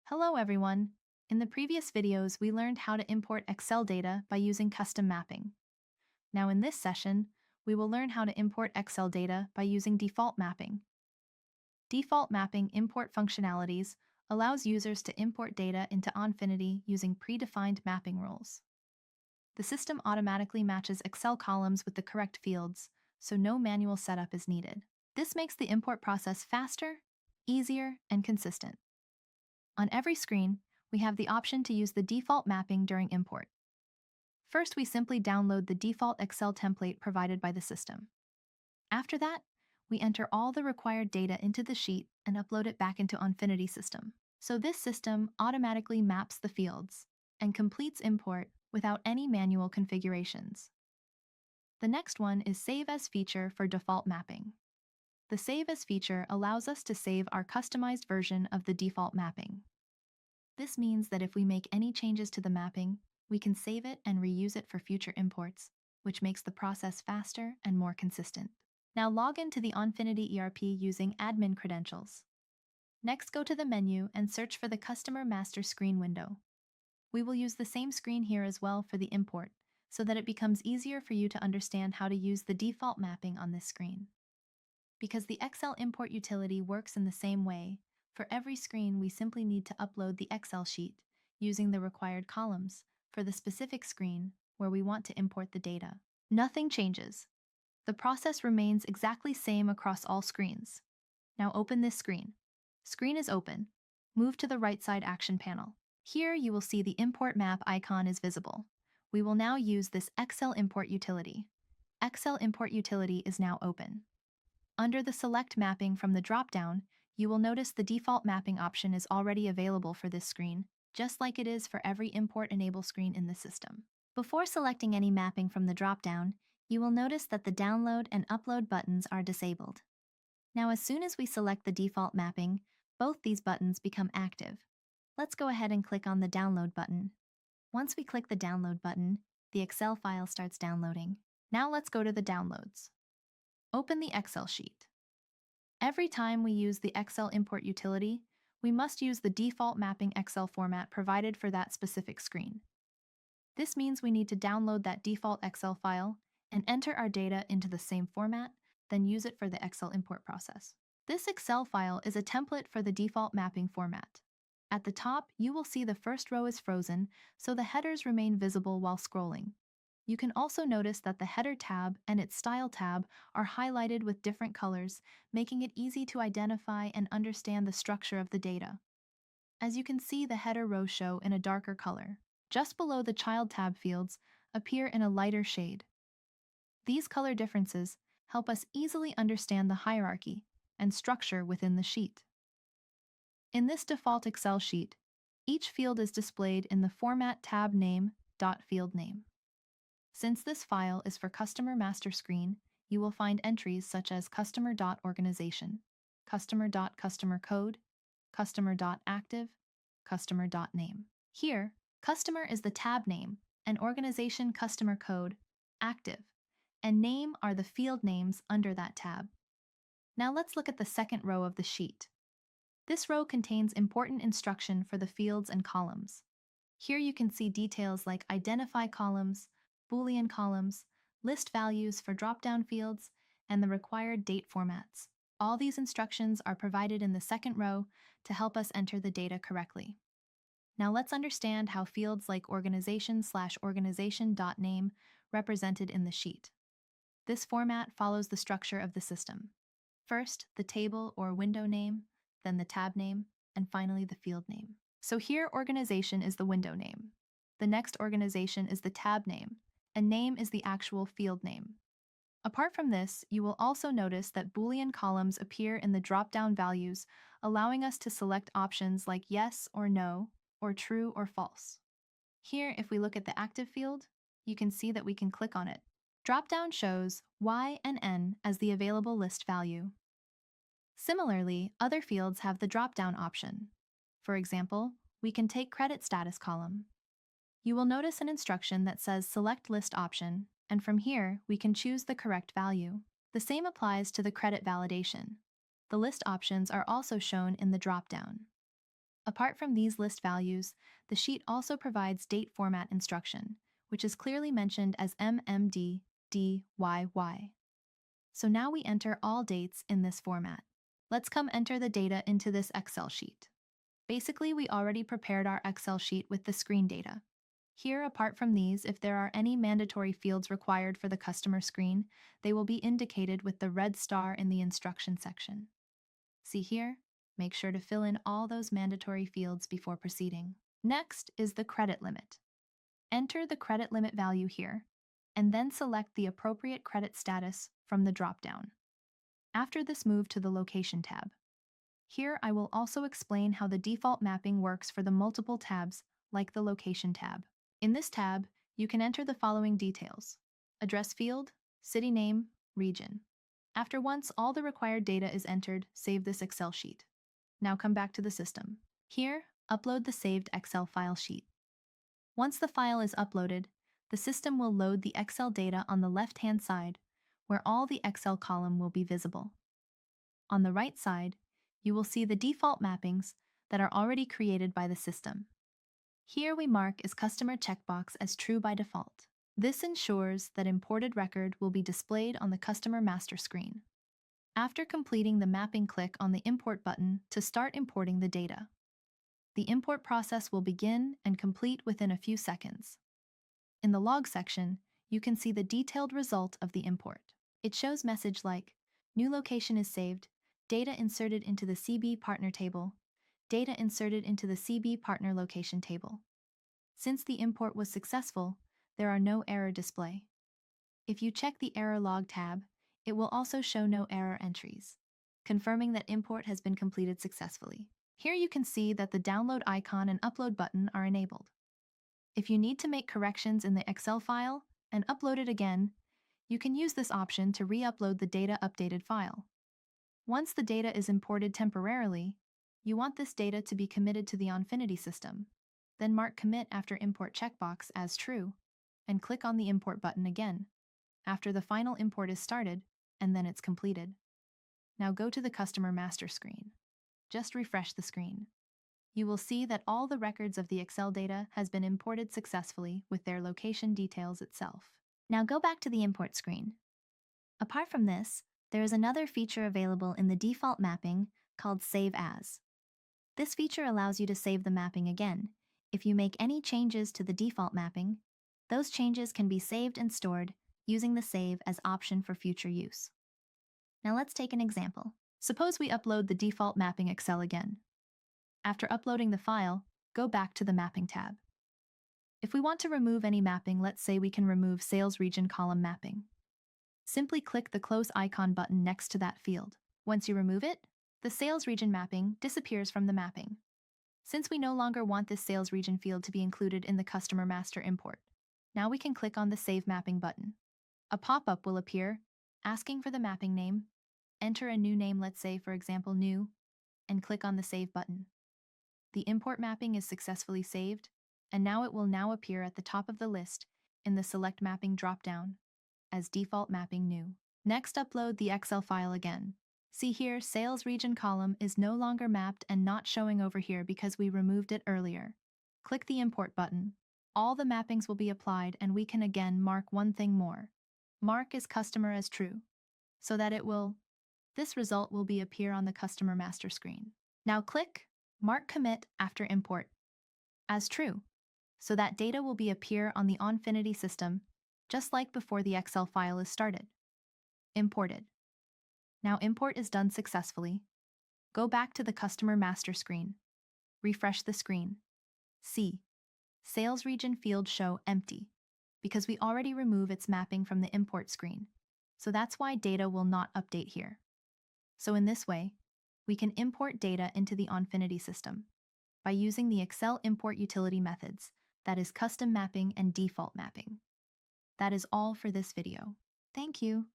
Hello everyone! In the previous videos, we learned how to import Excel data by using custom mapping. Now in this session, we will learn how to import Excel data by using default mapping. Default mapping import functionalities allows users to import data into Onfinity using predefined mapping rules. The system automatically matches Excel columns with the correct fields, so no manual setup is needed. This makes the import process faster, easier, and consistent. On every screen, we have the option to use the default mapping during import. First, we simply download the default Excel template provided by the system. After that, we enter all the required data into the sheet and upload it back into Onfinity system. So this system automatically maps the fields and completes import without any manual configurations. The next one is Save As feature for default mapping. The Save As feature allows us to save our customized version of the default mapping. This means that if we make any changes to the mapping, we can save it and reuse it for future imports, which makes the process faster and more consistent. Now log into the Onfinity ERP using admin credentials. Next, go to the menu and search for the Customer Master Screen window. We will use the same screen here as well for the import, so that it becomes easier for you to understand how to use the default mapping on this screen. Because the Excel import utility works in the same way, for every screen we simply need to upload the Excel sheet using the required columns for the specific screen where we want to import the data. Nothing changes. The process remains exactly same across all screens. Now open this screen. Screen is open. Move to the right side action panel. Here you will see the import map icon is visible. We will now use this Excel import utility. Excel import utility is now open. Under the Select Mapping from the dropdown, you will notice the default mapping option is already available for this screen, just like it is for every Import Enable screen in the system. Before selecting any mapping from the dropdown, you will notice that the Download and Upload buttons are disabled. Now, as soon as we select the default mapping, both these buttons become active. Let's go ahead and click on the Download button. Once we click the Download button, the Excel file starts downloading. Now let's go to the Downloads. Open the Excel sheet. Every time we use the Excel import utility, we must use the default mapping Excel format provided for that specific screen. This means we need to download that default Excel file and enter our data into the same format, then use it for the Excel import process. This Excel file is a template for the default mapping format. At the top, you will see the first row is frozen, so the headers remain visible while scrolling. You can also notice that the Header tab and its Style tab are highlighted with different colors, making it easy to identify and understand the structure of the data. As you can see, the header rows show in a darker color. Just below the Child tab fields appear in a lighter shade. These color differences help us easily understand the hierarchy and structure within the sheet. In this default Excel sheet, each field is displayed in the Format tab name .field name. Since this file is for Customer Master Screen, you will find entries such as customer.organization, customer.customer code, customer.active, customer.name. Here, customer is the tab name, and organization customer code, active, and name are the field names under that tab. Now let's look at the second row of the sheet. This row contains important instruction for the fields and columns. Here you can see details like identify columns, Boolean columns, list values for drop-down fields, and the required date formats. All these instructions are provided in the second row to help us enter the data correctly. Now let's understand how fields like organization/organization.name represented in the sheet. This format follows the structure of the system. First, the table or window name, then the tab name, and finally the field name. So here, organization is the window name. The next organization is the tab name, and name is the actual field name. Apart from this, you will also notice that Boolean columns appear in the drop-down values, allowing us to select options like yes or no, or true or false. Here, if we look at the active field, you can see that we can click on it. Drop-down shows Y and N as the available list value. Similarly, other fields have the drop-down option. For example, we can take credit status column. You will notice an instruction that says Select List option, and from here, we can choose the correct value. The same applies to the credit validation. The list options are also shown in the drop-down. Apart from these list values, the sheet also provides date format instruction, which is clearly mentioned as MMDDYY. So now we enter all dates in this format. Let's come enter the data into this Excel sheet. Basically, we already prepared our Excel sheet with the screen data. Here, apart from these, if there are any mandatory fields required for the customer screen, they will be indicated with the red star in the instruction section. See here? Make sure to fill in all those mandatory fields before proceeding. Next is the credit limit. Enter the credit limit value here, and then select the appropriate credit status from the dropdown. After this, move to the Location tab. Here, I will also explain how the default mapping works for the multiple tabs, like the Location tab. In this tab, you can enter the following details: address field, city name, region. After once all the required data is entered, save this Excel sheet. Now come back to the system. Here, upload the saved Excel file sheet. Once the file is uploaded, the system will load the Excel data on the left-hand side, where all the Excel column will be visible. On the right side, you will see the default mappings that are already created by the system. Here we mark as customer checkbox as true by default. This ensures that imported record will be displayed on the customer master screen. After completing the mapping, click on the import button to start importing the data. The import process will begin and complete within a few seconds. In the log section, you can see the detailed result of the import. It shows message like, new location is saved, data inserted into the CB partner table, data inserted into the CB partner location table. Since the import was successful, there are no error display. If you check the error log tab, it will also show no error entries, confirming that import has been completed successfully. Here you can see that the download icon and upload button are enabled. If you need to make corrections in the Excel file and upload it again, you can use this option to re-upload the data updated file. Once the data is imported temporarily, you want this data to be committed to the Onfinity system. Then mark Commit after Import checkbox as true, and click on the Import button again, after the final import is started, and then it's completed. Now go to the Customer Master screen. Just refresh the screen. You will see that all the records of the Excel data has been imported successfully with their location details itself. Now go back to the import screen. Apart from this, there is another feature available in the default mapping called Save As. This feature allows you to save the mapping again. If you make any changes to the default mapping, those changes can be saved and stored using the Save As option for future use. Now let's take an example. Suppose we upload the default mapping Excel again. After uploading the file, go back to the Mapping tab. If we want to remove any mapping, let's say we can remove Sales Region column mapping. Simply click the Close icon button next to that field. Once you remove it, the Sales Region mapping disappears from the mapping. Since we no longer want this Sales Region field to be included in the Customer Master import, now we can click on the Save Mapping button. A pop-up will appear asking for the mapping name. Enter a new name, let's say for example New, and click on the Save button. The import mapping is successfully saved, and now it will now appear at the top of the list in the Select Mapping dropdown as Default Mapping New. Next, upload the Excel file again. See here, Sales Region column is no longer mapped and not showing over here because we removed it earlier. Click the Import button. All the mappings will be applied, and we can again mark one thing more. Mark as Customer as True, so that this result will appear on the Customer Master screen. Now click Mark Commit after Import as True, so that data will appear on the Onfinity system, just like before the Excel file is started. Imported. Now import is done successfully. Go back to the Customer Master screen. Refresh the screen. See, Sales Region field show empty, because we already remove its mapping from the import screen, so that's why data will not update here. So in this way, we can import data into the Onfinity system by using the Excel import utility methods, that is custom mapping and default mapping. That is all for this video. Thank you.